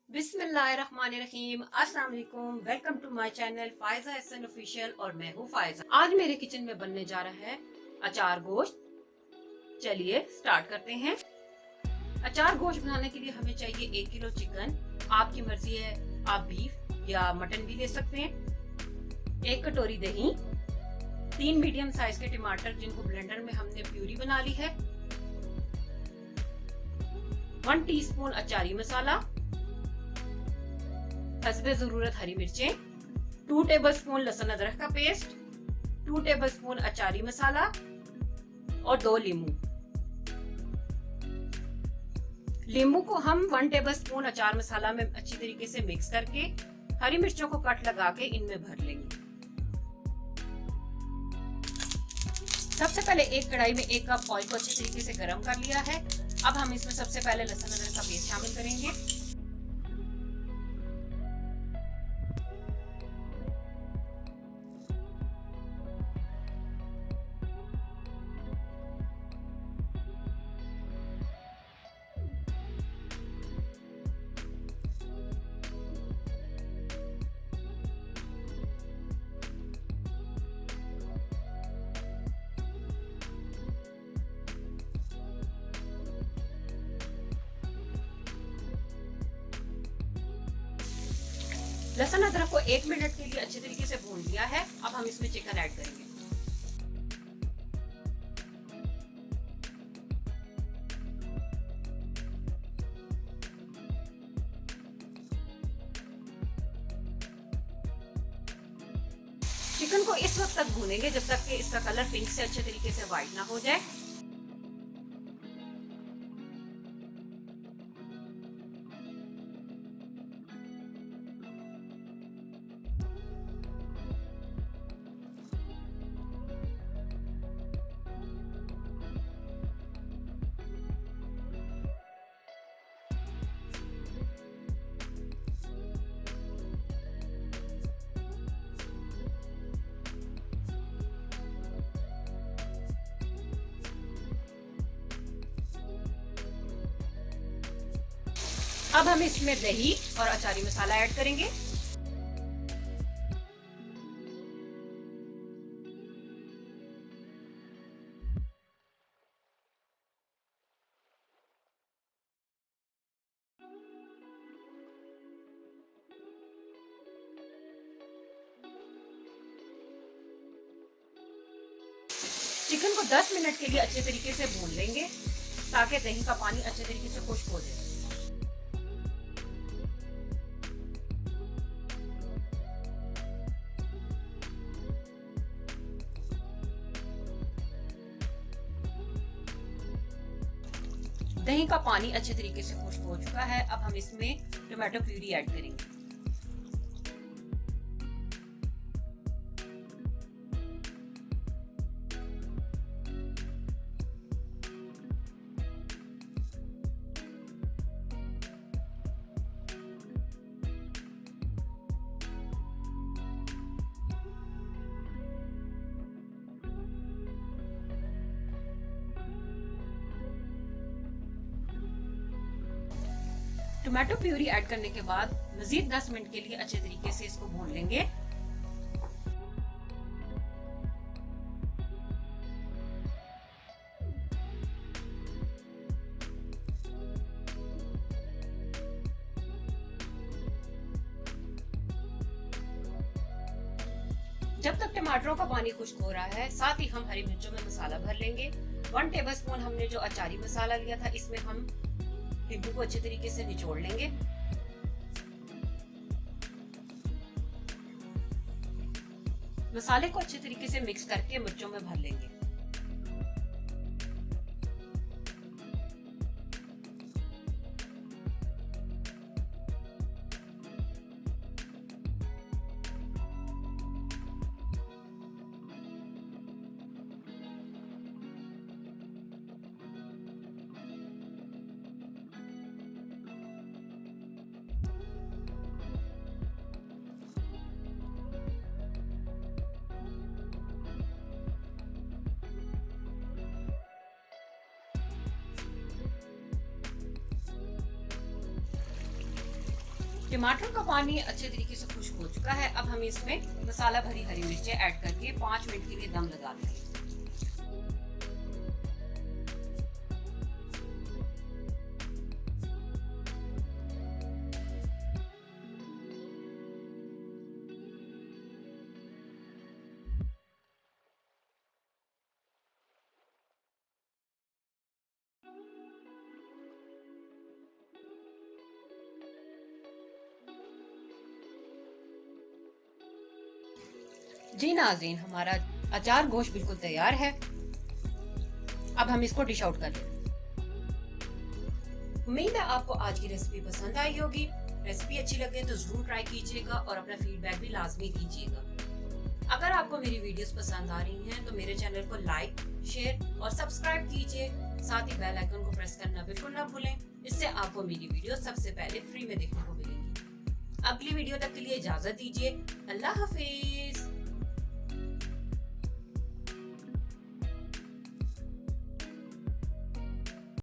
बिस्मिल्लाहिर्रहमानिर्रहीम। अस्सलाम वालेकुम। Welcome to my channel Faiza Ehsan official और मैं हूँ फायजा। आज मेरे किचन में बनने जा रहा है अचार गोश्त। चलिए स्टार्ट करते हैं। अचार गोश्त बनाने के लिए हमें चाहिए 1 किलो चिकन। आपकी मर्जी है, आप बीफ या मटन भी ले सकते हैं। 1 कटोरी दही, 3 मीडियम साइज के टमाटर जिनको ब्लेंडर में हमने प्यूरी बना ली है, 1 टीस्पून अचारी मसाला, हस्बे जरूरत हरी मिर्चें, 2 टेबलस्पून लहसुन अदरक का पेस्ट, 2 टेबलस्पून अचारी मसाला और 2 लींबू। लींबू को हम 1 टेबलस्पून अचार मसाला में अच्छी तरीके से मिक्स करके हरी मिर्चों को कट लगा के इनमें भर लेंगे। सबसे पहले एक कढ़ाई में 1 कप ऑयल को अच्छी तरीके से गर्म कर लिया है। अब हम इसमें सबसे पहले लहसुन अदरक का पेस्ट शामिल करेंगे। लहसुन अदरक को 1 मिनट के लिए अच्छे तरीके से भून लिया है। अब हम इसमें चिकन ऐड करेंगे। चिकन को इस वक्त तक भूनेंगे जब तक कि इसका कलर पिंक से अच्छे तरीके से व्हाइट ना हो जाए। अब हम इसमें दही और अचारी मसाला ऐड करेंगे। चिकन को 10 मिनट के लिए अच्छे तरीके से भून लेंगे ताकि दही का पानी अच्छे तरीके से खुश्क हो जाए। दही का पानी अच्छे तरीके से खुश्क हो चुका है। अब हम इसमें टोमेटो प्यूरी ऐड करेंगे। टोमेटो प्यूरी ऐड करने के बाद मजीद 10 मिनट के लिए अच्छे तरीके से इसको भून लेंगे। जब तक टमाटरों का पानी खुश्क हो रहा है, साथ ही हम हरी मिर्चों में मसाला भर लेंगे। 1 टेबलस्पून हमने जो अचारी मसाला लिया था, इसमें हम नींबू को अच्छे तरीके से निचोड़ लेंगे। मसाले को अच्छे तरीके से मिक्स करके मिर्चों में भर लेंगे। टमाटर का पानी अच्छे तरीके से खुश्क हो चुका है। अब हम इसमें मसाला भरी हरी मिर्चें ऐड करके 5 मिनट के लिए दम लगा देंगे। जी नाज़रीन, हमारा अचार गोश्त बिल्कुल तैयार है। अब हम इसको डिश आउट कर लें। उम्मीद है आपको आज की रेसिपी पसंद आई होगी। रेसिपी अच्छी लगे तो जरूर ट्राई कीजिएगा और अपना फीडबैक भी लाजमी दीजिएगा। अगर आपको मेरी वीडियोस पसंद आ रही हैं तो मेरे चैनल को लाइक, शेयर और सब्सक्राइब कीजिए। साथ ही बेल आइकन को प्रेस करना बिल्कुल ना भूलें। इससे आपको मेरी वीडियो सबसे पहले फ्री में देखने को मिलेगी। अगली वीडियो तक के लिए इजाजत दीजिए। अल्लाह हाफिज।